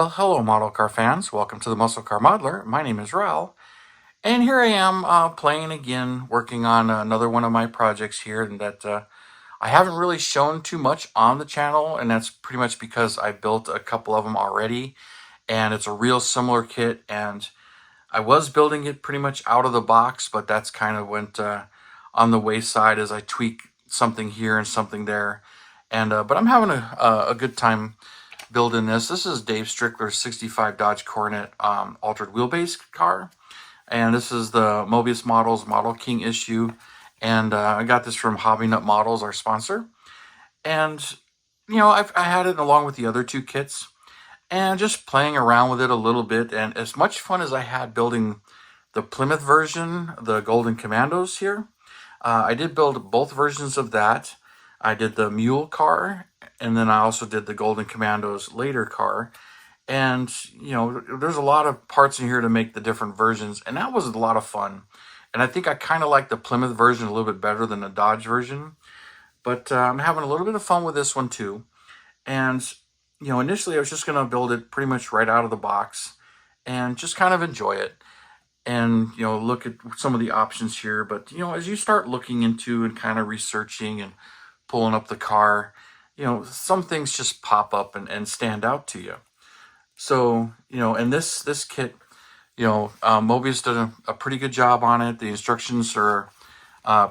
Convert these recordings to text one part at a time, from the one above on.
Well, hello, model car fans. Welcome to the Muscle Car Modeler. My name is Raul, and here I am playing again, working on another one of my projects here, and that I haven't really shown too much on the channel, and that's pretty much because I built a couple of them already, and it's a real similar kit, and I was building it pretty much out of the box, but that's kind of went on the wayside as I tweak something here and something there, and but I'm having a good time building this. This is Dave Strickler's 65 Dodge Coronet altered wheelbase car. And this is the Moebius Models Model King issue. And I got this from Hobby Nut Models, our sponsor. And, you know, I had it along with the other two kits. And just playing around with it a little bit. And as much fun as I had building the Plymouth version, the Golden Commandos here, I did build both versions of that. I did the Mule car, and then I also did the Golden Commandos later car. And, you know, there's a lot of parts in here to make the different versions, and that was a lot of fun. And I think I kind of like the Plymouth version a little bit better than the Dodge version. But I'm having a little bit of fun with this one too. And, you know, initially I was just going to build it pretty much right out of the box and just kind of enjoy it. And, you know, look at some of the options here. But, you know, as you start looking into and kind of researching and pulling up the car, you know, some things just pop up and stand out to you. So, you know, and this kit, you know, Moebius did a pretty good job on it. The instructions are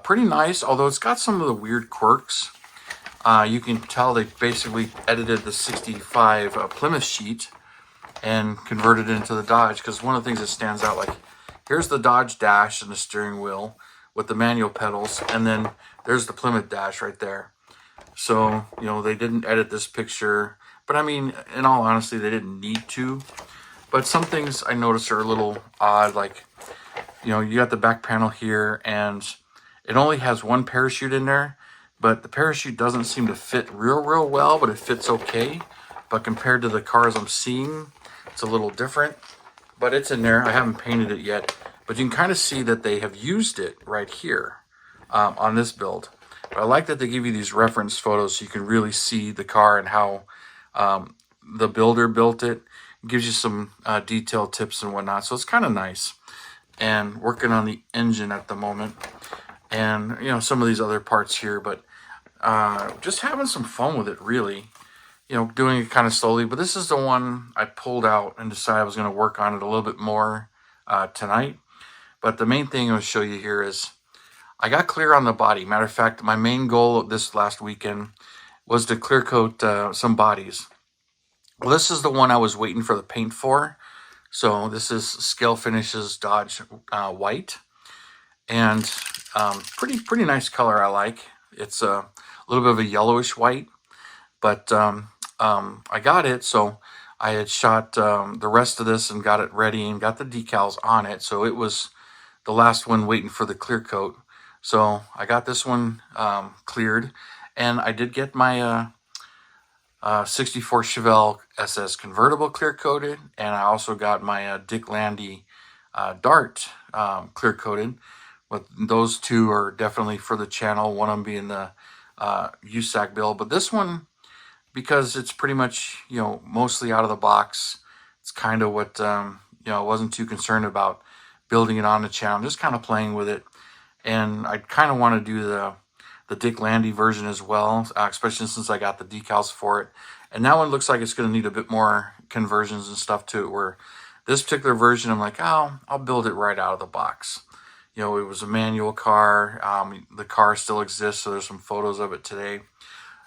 pretty nice, although it's got some of the weird quirks. You can tell they basically edited the 65 Plymouth sheet and converted it into the Dodge, because one of the things that stands out, like, here's the Dodge dash and the steering wheel with the manual pedals, and then there's the Plymouth dash right there. So, you know, they didn't edit this picture, but I mean, in all honesty, they didn't need to. But some things I noticed are a little odd, like, you know, you got the back panel here, and it only has one parachute in there, but the parachute doesn't seem to fit real well, but it fits okay. But compared to the cars I'm seeing, it's a little different, but it's in there. I haven't painted it yet, but you can kind of see that they have used it right here on this build. But I like that they give you these reference photos so you can really see the car and how the builder built it. It gives you some detailed tips and whatnot, so it's kind of nice. And working on the engine at the moment, and, you know, some of these other parts here, but just having some fun with it, really. You know, doing it kind of slowly, but this is the one I pulled out and decided I was going to work on it a little bit more tonight. But the main thing I'm going to show you here is I got clear on the body. Matter of fact, my main goal this last weekend was to clear coat some bodies. Well, this is the one I was waiting for the paint for. So this is Scale Finishes Dodge White, and pretty nice color. I like. It's a little bit of a yellowish white, but I got it, so I had shot the rest of this and got it ready and got the decals on it. So it was the last one waiting for the clear coat. So I got this one cleared, and I did get my 64 Chevelle SS convertible clear coated, and I also got my Dick Landy Dart clear coated. But those two are definitely for the channel, one of them being the USAC build. But this one, because it's pretty much, you know, mostly out of the box, it's kind of what, you know, I wasn't too concerned about building it on the channel, just kind of playing with it. And I kind of want to do the Dick Landy version as well, especially since I got the decals for it. And that one looks like it's going to need a bit more conversions and stuff to it, where this particular version, I'm like, oh, I'll build it right out of the box. You know, it was a manual car. The car still exists, so there's some photos of it today.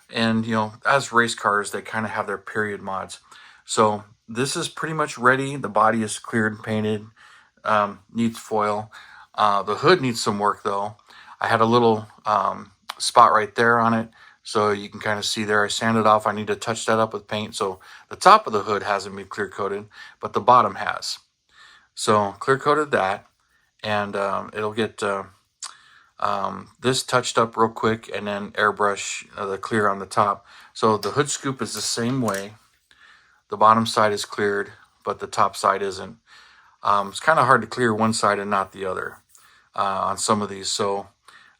And, you know, as race cars, they kind of have their period mods. So this is pretty much ready. The body is cleared and painted. Needs foil. The hood needs some work, though. I had a little spot right there on it, so you can kind of see there. I sanded off. I need to touch that up with paint. So the top of the hood hasn't been clear coated, but the bottom has. So clear coated that, and it'll get this touched up real quick, and then airbrush the clear on the top. So the hood scoop is the same way. The bottom side is cleared, but the top side isn't. It's kind of hard to clear one side and not the other on some of these. So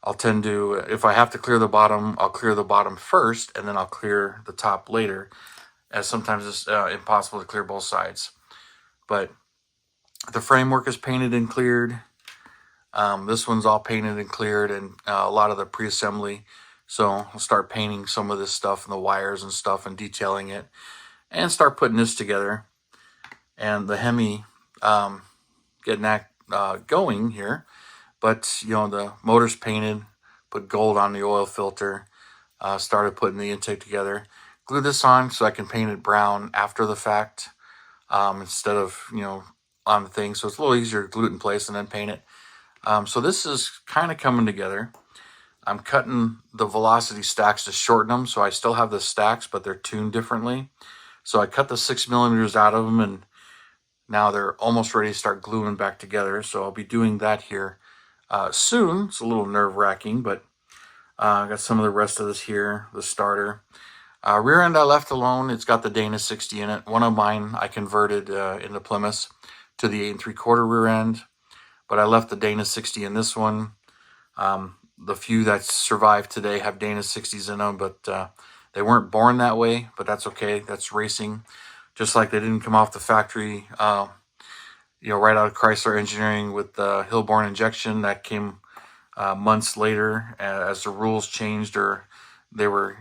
I'll tend to, if I have to clear the bottom, I'll clear the bottom first, and then I'll clear the top later. as sometimes it's impossible to clear both sides. But the framework is painted and cleared. This one's all painted and cleared, and a lot of the pre-assembly. So I'll start painting some of this stuff and the wires and stuff and detailing it, and start putting this together. And the Hemi, getting that going here. But the motor's painted, put gold on the oil filter, started putting the intake together. Glue this on so I can paint it brown after the fact, instead of on the thing. So it's a little easier to glue it in place and then paint it. So this is kind of coming together. I'm cutting the velocity stacks to shorten them, so I still have the stacks, but they're tuned differently. So I cut the 6mm out of them, and now they're almost ready to start gluing back together. So I'll be doing that here soon. It's a little nerve-wracking, but I got some of the rest of this here, the starter. Rear end I left alone. It's got the Dana 60 in it. One of mine I converted in the Plymouth to the 8 3/4 rear end, but I left the Dana 60 in this one. The few that survived today have Dana 60s in them, but they weren't born that way, but that's okay. That's racing. Just like they didn't come off the factory, right out of Chrysler Engineering with the Hillborn injection. That came months later as the rules changed, or they were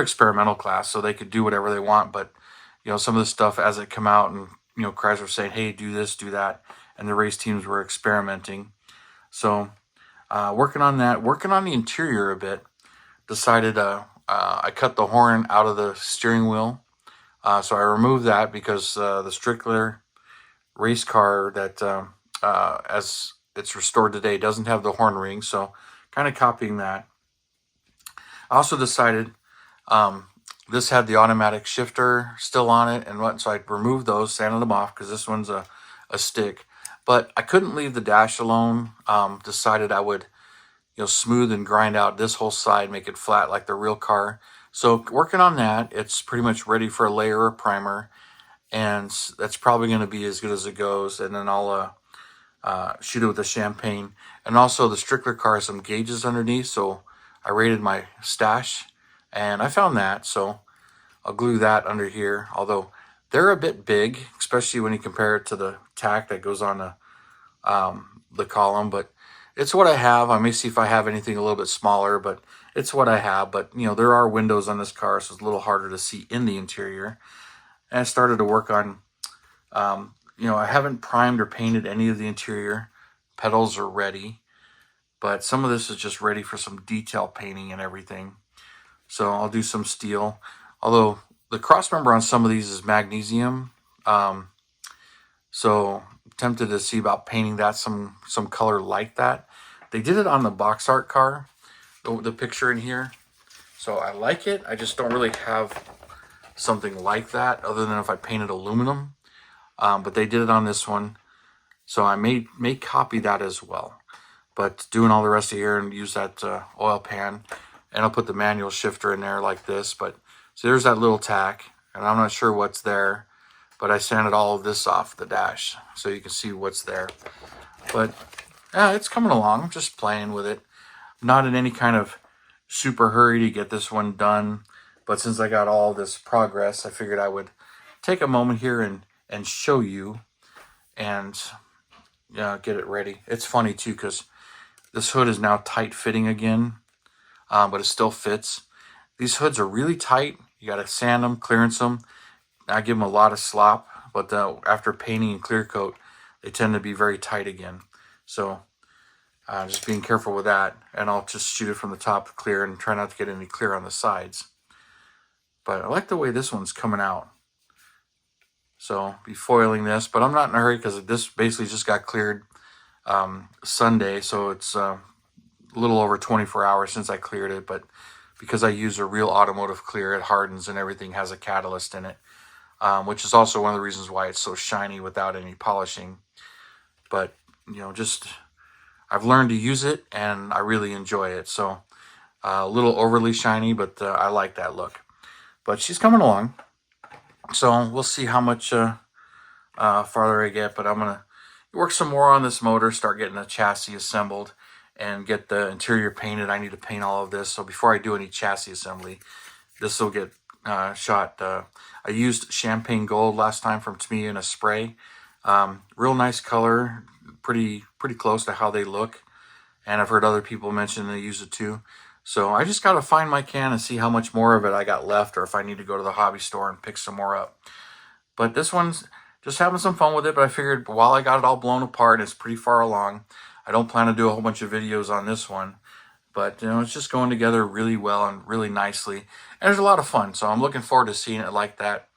experimental class, so they could do whatever they want. But some of the stuff as it come out, and Chrysler saying, hey, do this, do that, and the race teams were experimenting. So working on that, working on the interior a bit. Decided I cut the horn out of the steering wheel. So I removed that because the Strickler race car that as it's restored today doesn't have the horn ring, so kind of copying that. I also decided this had the automatic shifter still on it and what, so I removed those, sanded them off because this one's a stick. But I couldn't leave the dash alone. Decided I would smooth and grind out this whole side, make it flat like the real car. So working on that. It's pretty much ready for a layer of primer, and that's probably going to be as good as it goes. And then I'll shoot it with the champagne. And also the Strickler car has some gauges underneath, so I rated my stash and I found that, so I'll glue that under here. Although they're a bit big, especially when you compare it to the tack that goes on the column, but it's what I have. I may see if I have anything a little bit smaller, but it's what I have. But there are windows on this car, so it's a little harder to see in the interior. And I started to work on I haven't primed or painted any of the interior. Pedals are ready, but some of this is just ready for some detail painting and everything. So I'll do some steel, although the cross member on some of these is magnesium. So I'm tempted to see about painting that some color like that. They did it on the box art car, the picture in here. So I like it. I just don't really have something like that other than if I painted aluminum. But they did it on this one, so I may copy that as well. But doing all the rest of here and use that oil pan, and I'll put the manual shifter in there like this. But so there's that little tack, and I'm not sure what's there, but I sanded all of this off the dash so you can see what's there. But yeah, it's coming along. I'm just playing with it. I'm not in any kind of super hurry to get this one done, but since I got all this progress, I figured I would take a moment here and show you and get it ready. It's funny too, because this hood is now tight fitting again, but it still fits. These hoods are really tight. You got to sand them, clearance them. I give them a lot of slop, but after painting and clear coat, they tend to be very tight again. So just being careful with that, and I'll just shoot it from the top clear and try not to get any clear on the sides. But I like the way this one's coming out. So be foiling this, but I'm not in a hurry because this basically just got cleared Sunday, so it's a little over 24 hours since I cleared it. But because I use a real automotive clear, it hardens and everything has a catalyst in it, which is also one of the reasons why it's so shiny without any polishing. But just I've learned to use it and I really enjoy it. So a little overly shiny, but I like that look. But she's coming along. So we'll see how much farther I get, but I'm going to work some more on this motor, start getting the chassis assembled, and get the interior painted. I need to paint all of this, so before I do any chassis assembly, this will get I used champagne gold last time from Tamiya in a spray. Real nice color, pretty close to how they look. And I've heard other people mention they use it too. So I just got to find my can and see how much more of it I got left, or if I need to go to the hobby store and pick some more up. But this one's just having some fun with it. But I figured while I got it all blown apart, it's pretty far along. I don't plan to do a whole bunch of videos on this one. But, you know, it's just going together really well and really nicely. And there's a lot of fun. So I'm looking forward to seeing it like that.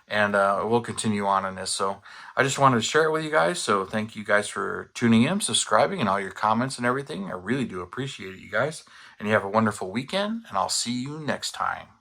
And we'll continue on in this. So I just wanted to share it with you guys. So thank you guys for tuning in, subscribing, and all your comments and everything. I really do appreciate it, you guys. And you have a wonderful weekend. And I'll see you next time.